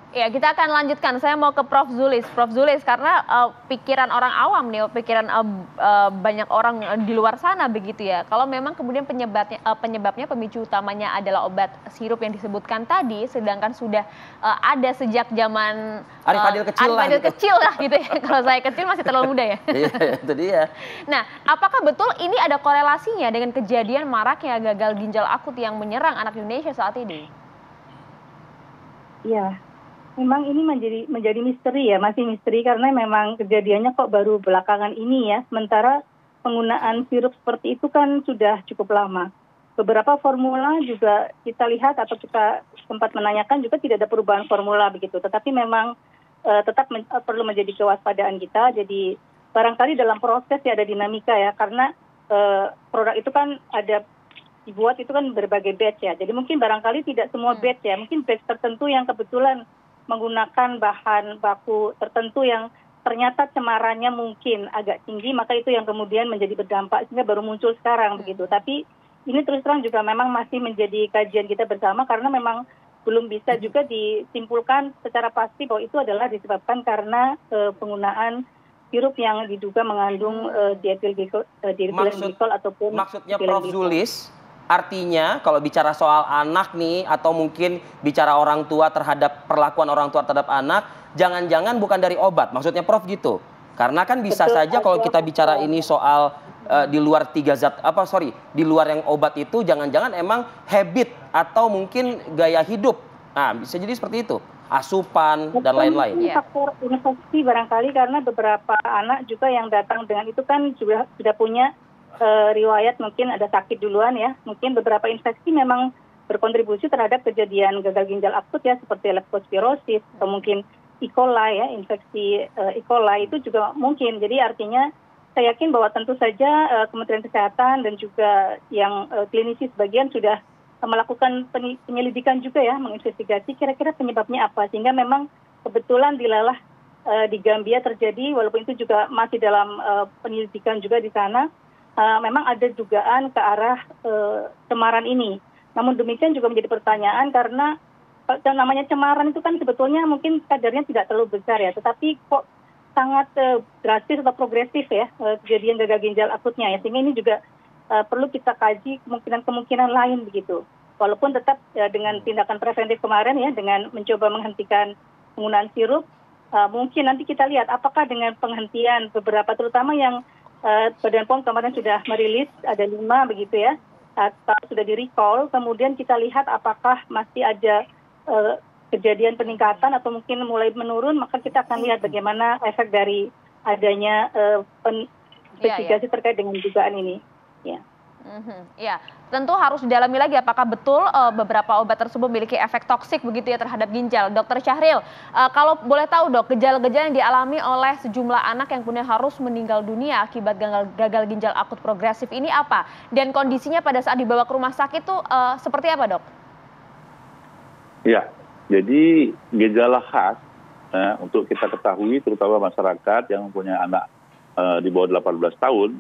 Ya, kita akan lanjutkan. Saya mau ke Prof. Zulis. Prof. Zulis, karena pikiran orang awam nih, pikiran banyak orang di luar sana begitu ya. Kalau memang kemudian penyebabnya pemicu utamanya adalah obat sirup yang disebutkan tadi, sedangkan sudah ada sejak zaman Arif Fadil kecil lah. Arif Fadil kecil lah gitu ya. Kalau saya kecil masih terlalu muda ya. Iya, itu dia. Nah, apakah betul ini ada korelasinya dengan kejadian maraknya gagal ginjal akut yang menyerang anak Indonesia saat ini? Iya, memang ini menjadi misteri ya, masih misteri karena memang kejadiannya kok baru belakangan ini ya. Sementara penggunaan sirup seperti itu kan sudah cukup lama. Beberapa formula juga kita lihat atau kita sempat menanyakan juga tidak ada perubahan formula begitu. Tetapi memang tetap perlu menjadi kewaspadaan kita. Jadi barangkali dalam proses ya ada dinamika ya, karena produk itu kan dibuat itu kan berbagai batch ya. Jadi mungkin barangkali tidak semua batch ya. Mungkin batch tertentu yang kebetulan menggunakan bahan baku tertentu yang ternyata cemarannya mungkin agak tinggi, maka itu yang kemudian menjadi berdampak sehingga baru muncul sekarang begitu. Tapi ini terus terang juga memang masih menjadi kajian kita bersama karena memang belum bisa juga disimpulkan secara pasti bahwa itu adalah disebabkan karena penggunaan sirup yang diduga mengandung diethylglycol ataupun maksudnya Prof. Zulis, artinya kalau bicara soal anak nih atau mungkin bicara orang tua terhadap perlakuan orang tua terhadap anak, jangan-jangan bukan dari obat, maksudnya Prof gitu. Karena kan bisa saja kalau kita bicara ini soal di luar di luar yang obat itu jangan-jangan emang habit atau mungkin gaya hidup. Nah, bisa jadi seperti itu. Asupan dan lain-lain. Faktor infeksi barangkali karena beberapa anak juga yang datang dengan itu kan sudah punya riwayat mungkin ada sakit duluan ya. Mungkin beberapa infeksi memang berkontribusi terhadap kejadian gagal ginjal akut ya, seperti leptospirosis atau mungkin E. coli ya, infeksi E. coli itu juga mungkin. Jadi artinya saya yakin bahwa tentu saja Kementerian Kesehatan dan juga yang klinisi sebagian sudah melakukan penyelidikan juga ya, menginvestigasi kira-kira penyebabnya apa. Sehingga memang kebetulan dilalah di Gambia terjadi, walaupun itu juga masih dalam penyelidikan juga di sana, memang ada dugaan ke arah cemaran ini. Namun demikian juga menjadi pertanyaan karena namanya cemaran itu kan sebetulnya mungkin kadarnya tidak terlalu besar ya, tetapi kok sangat drastis atau progresif ya kejadian gagal ginjal akutnya ya, sehingga ini juga perlu kita kaji kemungkinan lain begitu. Walaupun tetap dengan tindakan preventif kemarin ya, dengan mencoba menghentikan penggunaan sirup, mungkin nanti kita lihat apakah dengan penghentian beberapa, terutama yang Badan POM kemarin sudah merilis ada 5 begitu ya, sudah di recall, kemudian kita lihat apakah masih ada kejadian peningkatan atau mungkin mulai menurun, maka kita akan lihat bagaimana efek dari adanya investigasi terkait dengan dugaan ini. Ya. Ya, tentu harus didalami lagi apakah betul beberapa obat tersebut memiliki efek toksik begitu ya terhadap ginjal. Dokter Syahril, kalau boleh tahu dok, gejala-gejala yang dialami oleh sejumlah anak yang kemudian harus meninggal dunia akibat gagal ginjal akut progresif ini apa? Dan kondisinya pada saat dibawa ke rumah sakit itu seperti apa dok? Ya, jadi gejala khas untuk kita ketahui terutama masyarakat yang punya anak di bawah 18 tahun,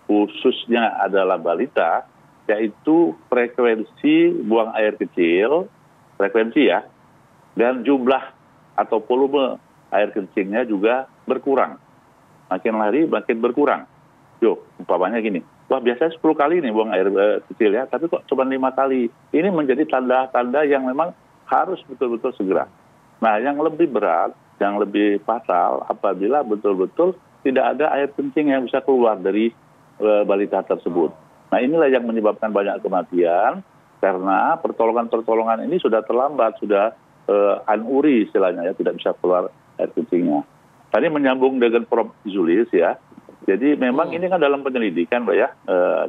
khususnya adalah balita, yaitu frekuensi buang air kecil, frekuensi ya, dan jumlah atau volume air kencingnya juga berkurang. Makin lari makin berkurang. Umpamanya gini, wah biasanya 10 kali nih buang air kecil ya, tapi kok cuma 5 kali. Ini menjadi tanda-tanda yang memang harus betul-betul segera. Nah, yang lebih berat, yang lebih fatal apabila betul-betul tidak ada air kencing yang bisa keluar dari balita tersebut. Nah, inilah yang menyebabkan banyak kematian karena pertolongan-pertolongan ini sudah terlambat, sudah anuri istilahnya ya, tidak bisa keluar air kencingnya. Tadi menyambung dengan Prof. Zulis ya. Jadi memang ini kan dalam penyelidikan, Mbak ya.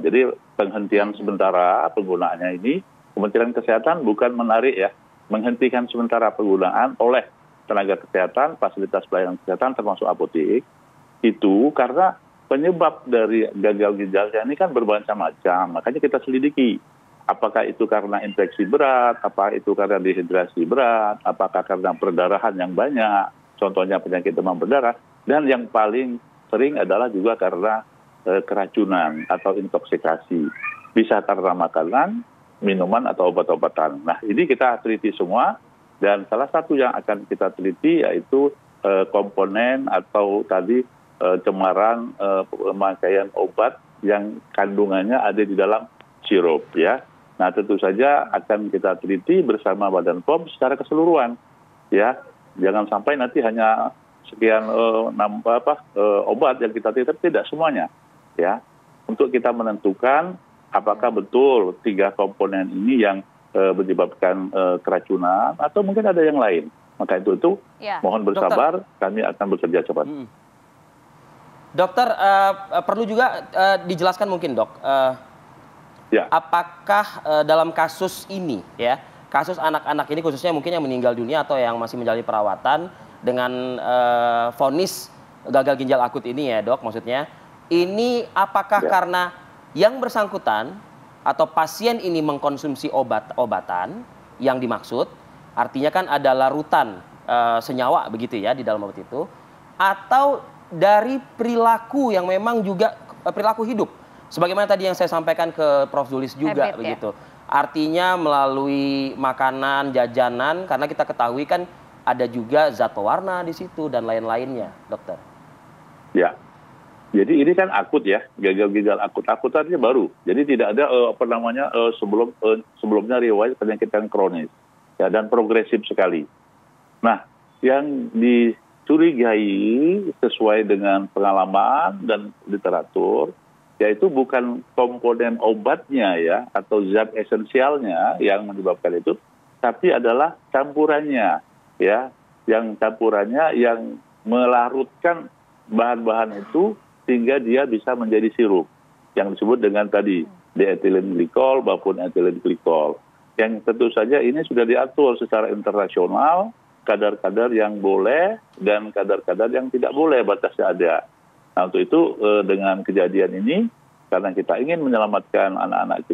Jadi penghentian sementara penggunaannya ini Kementerian Kesehatan bukan menarik ya, menghentikan sementara penggunaan oleh tenaga kesehatan, fasilitas pelayanan kesehatan termasuk apotek itu karena penyebab dari gagal ginjalnya ini kan bermacam-macam, makanya kita selidiki. Apakah itu karena infeksi berat, apakah itu karena dehidrasi berat, apakah karena perdarahan yang banyak, contohnya penyakit demam berdarah, dan yang paling sering adalah juga karena keracunan atau intoksikasi. Bisa karena makanan, minuman, atau obat-obatan. Nah, ini kita teliti semua, Dan salah satu yang akan kita teliti yaitu komponen atau tadi cemaran pemakaian obat yang kandungannya ada di dalam sirup ya. Nah, tentu saja akan kita teliti bersama Badan POM secara keseluruhan ya. Jangan sampai nanti hanya sekian obat yang kita teliti, tidak semuanya ya. Untuk kita menentukan apakah betul 3 komponen ini yang menyebabkan keracunan atau mungkin ada yang lain. Maka itu mohon bersabar, kami akan bekerja cepat. Dokter, perlu juga dijelaskan mungkin dok, apakah dalam kasus ini ya, kasus anak-anak ini khususnya mungkin yang meninggal dunia atau yang masih menjalani perawatan dengan vonis gagal ginjal akut ini ya dok, maksudnya ini apakah karena yang bersangkutan atau pasien ini mengkonsumsi obat-obatan yang dimaksud, artinya kan ada larutan senyawa begitu ya di dalam obat itu, atau dari perilaku yang memang juga perilaku hidup, sebagaimana tadi yang saya sampaikan ke Prof. Zulis juga begitu. Artinya melalui makanan, jajanan, karena kita ketahui kan ada juga zat pewarna di situ dan lain-lainnya, dokter. Ya, jadi ini kan akut ya, gagal ginjal akut. Akut artinya baru. Jadi tidak ada sebelumnya riwayat penyakit yang kronis ya, dan progresif sekali. Nah, yang dicurigai sesuai dengan pengalaman dan literatur, yaitu bukan komponen obatnya ya, atau zat esensialnya yang menyebabkan itu, tapi adalah campurannya ya, yang campurannya yang melarutkan bahan-bahan itu sehingga dia bisa menjadi sirup yang disebut dengan tadi diethylene glycol maupun ethylene glycol, yang tentu saja ini sudah diatur secara internasional, kadar-kadar yang boleh dan kadar-kadar yang tidak boleh, batasnya ada. Nah, untuk itu dengan kejadian ini, karena kita ingin menyelamatkan anak-anak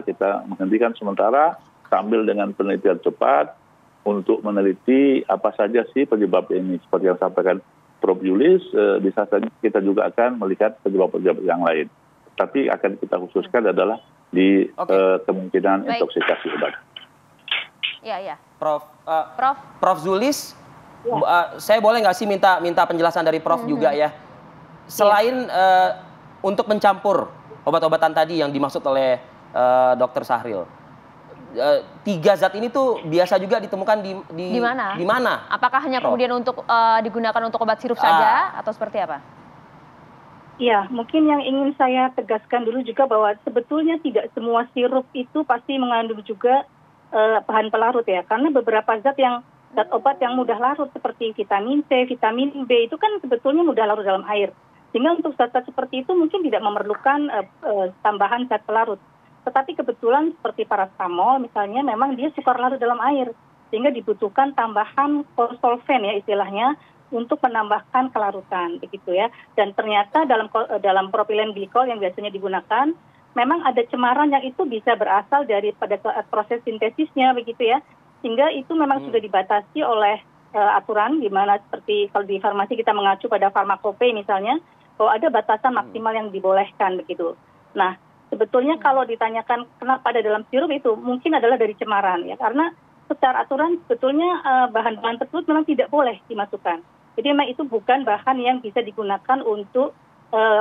kita menghentikan sementara sambil dengan penelitian cepat untuk meneliti apa saja sih penyebab ini. Seperti yang sampaikan Prof. Zulis, bisa saja kita juga akan melihat penyebab-penyebab yang lain. Tapi akan kita khususkan adalah di kemungkinan intoksikasi obat. Ya. Prof. Zulis, saya boleh nggak sih minta penjelasan dari Prof. juga ya? Selain untuk mencampur obat-obatan tadi yang dimaksud oleh Dr. Syahril, 3 zat ini tuh biasa juga ditemukan di mana? Apakah hanya kemudian untuk digunakan untuk obat sirup saja atau seperti apa? Ya, mungkin yang ingin saya tegaskan dulu juga bahwa sebetulnya tidak semua sirup itu pasti mengandung juga bahan pelarut ya, karena beberapa zat obat yang mudah larut seperti vitamin C, vitamin B itu kan sebetulnya mudah larut dalam air. Sehingga untuk zat-zat seperti itu mungkin tidak memerlukan tambahan zat pelarut. Tetapi kebetulan seperti paracetamol misalnya memang dia suka larut dalam air, sehingga dibutuhkan tambahan konsolven ya istilahnya untuk menambahkan kelarutan begitu ya. Dan ternyata dalam propilen glikol yang biasanya digunakan memang ada cemaran yang itu bisa berasal dari pada proses sintesisnya begitu ya, sehingga itu memang sudah dibatasi oleh aturan, di mana seperti kalau di farmasi kita mengacu pada farmakope misalnya, bahwa ada batasan maksimal yang dibolehkan begitu. Nah, sebetulnya kalau ditanyakan kenapa ada dalam sirup itu mungkin adalah dari cemaran ya, karena secara aturan sebetulnya bahan-bahan tersebut memang tidak boleh dimasukkan. Jadi memang itu bukan bahan yang bisa digunakan untuk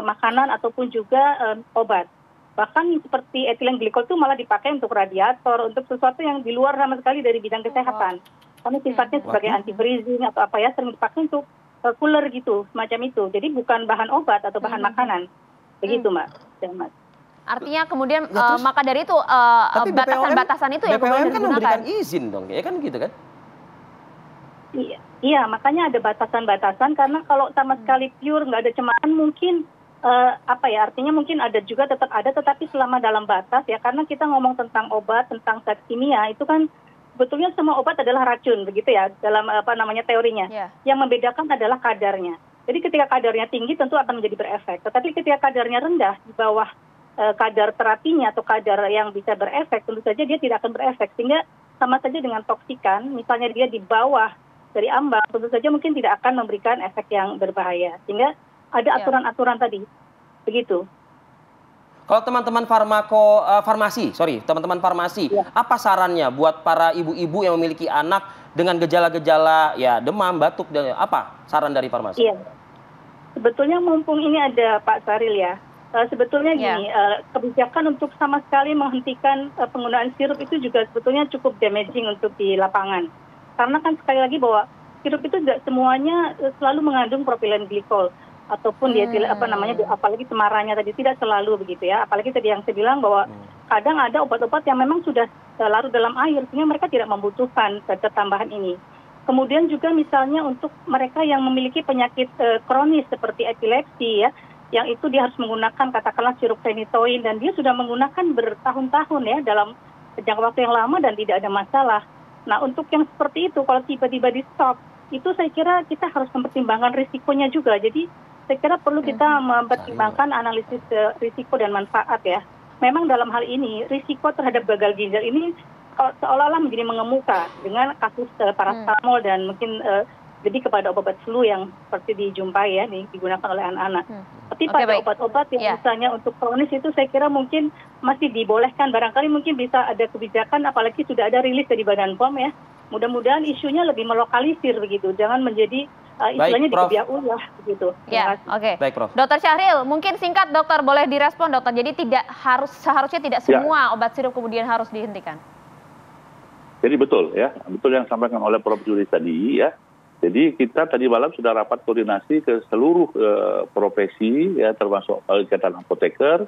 makanan ataupun juga obat. Bahkan seperti etilen glikol itu malah dipakai untuk radiator, untuk sesuatu yang di luar sama sekali dari bidang kesehatan. Karena sifatnya sebagai anti freezing atau apa ya, sering dipakai untuk cooler gitu, semacam itu. Jadi bukan bahan obat atau bahan makanan. Begitu, Mbak. Mas. Artinya kemudian maka dari itu batasan-batasan itu yang kemudian kemudian kan digunakan. memberikan izin dong, ya kan gitu kan? Iya, makanya ada batasan-batasan, karena kalau sama sekali pure nggak ada cemaran mungkin artinya mungkin ada juga, tetap ada, tetapi selama dalam batas ya, karena kita ngomong tentang obat, tentang zat kimia itu kan sebetulnya semua obat adalah racun begitu ya dalam teorinya. Yang membedakan adalah kadarnya. Jadi ketika kadarnya tinggi tentu akan menjadi berefek, tetapi ketika kadarnya rendah di bawah kadar terapinya atau kadar yang bisa berefek, tentu saja dia tidak akan berefek, sehingga sama saja dengan toksikan. Misalnya dia di bawah dari ambang, tentu saja mungkin tidak akan memberikan efek yang berbahaya, sehingga ada aturan-aturan tadi, begitu. Kalau teman-teman teman-teman farmasi, Ya. apa sarannya buat para ibu-ibu yang memiliki anak dengan gejala-gejala ya demam, batuk, dan apa saran dari farmasi? Iya. Sebetulnya mumpung ini ada Pak Saril ya, sebetulnya Ya. gini, kebijakan untuk sama sekali menghentikan penggunaan sirup itu juga sebetulnya cukup damaging untuk di lapangan. Karena kan sekali lagi bahwa sirup itu tidak semuanya selalu mengandung propilen glikol ataupun dia apalagi cemarannya tadi tidak selalu begitu ya. Apalagi tadi yang saya bilang bahwa kadang ada obat-obat yang memang sudah larut dalam air sehingga mereka tidak membutuhkan zat tambahan ini. Kemudian juga misalnya untuk mereka yang memiliki penyakit kronis seperti epilepsi ya, yang itu dia harus menggunakan katakanlah sirup phenytoin dan dia sudah menggunakan bertahun-tahun ya dalam jangka waktu yang lama dan tidak ada masalah. Nah, untuk yang seperti itu kalau tiba-tiba di stop, itu saya kira kita harus mempertimbangkan risikonya juga. Jadi saya kira perlu kita mempertimbangkan analisis risiko dan manfaat ya. Memang dalam hal ini risiko terhadap gagal ginjal ini seolah-olah menjadi mengemuka dengan kasus paracetamol dan mungkin lebih kepada obat flu yang seperti dijumpai ya digunakan oleh anak-anak. Tapi pada obat-obat yang misalnya untuk kronis itu saya kira mungkin masih dibolehkan. Barangkali mungkin bisa ada kebijakan, apalagi sudah ada rilis dari Badan POM ya. Mudah-mudahan isunya lebih melokalisir begitu, jangan menjadi istilahnya dikebiak ulah begitu. Ya, oke. Baik, Prof. Dokter Syahril, mungkin singkat dokter, boleh direspon dokter. Jadi seharusnya tidak semua obat sirup kemudian harus dihentikan. Jadi betul ya, betul yang disampaikan oleh Prof. Juli tadi ya. Jadi kita tadi malam sudah rapat koordinasi ke seluruh profesi ya, termasuk ikatan apoteker.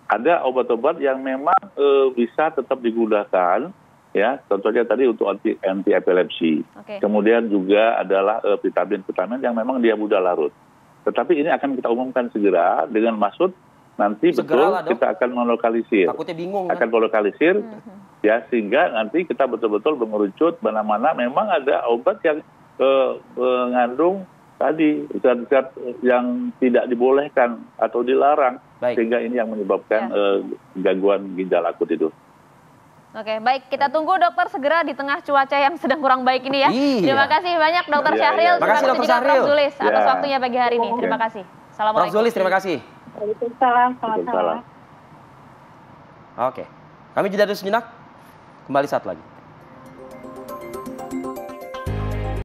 Ada obat-obat yang memang bisa tetap digunakan. Ya, contohnya tadi untuk anti epilepsi. Kemudian juga adalah vitamin-vitamin yang memang dia mudah larut. Tetapi ini akan kita umumkan segera dengan maksud nanti segera betul kita akan melokalisir. Takutnya bingung kan? Akan melokalisir ya, sehingga nanti kita betul-betul mengerucut mana-mana memang ada obat yang mengandung tadi zat-zat yang tidak dibolehkan atau dilarang. Sehingga ini yang menyebabkan gangguan ginjal akut itu. Oke, baik. Kita tunggu dokter segera di tengah cuaca yang sedang kurang baik ini ya. Terima kasih banyak dokter Syahril. Terima kasih dokter Syahril. Prof. Zulis atas waktunya pagi hari ini. Terima kasih. Assalamualaikum. Prof. Zulis, terima kasih. Waalaikumsalam. Selamat malam. Oke, kami jeda dulu sejenak. Kembali saat lagi.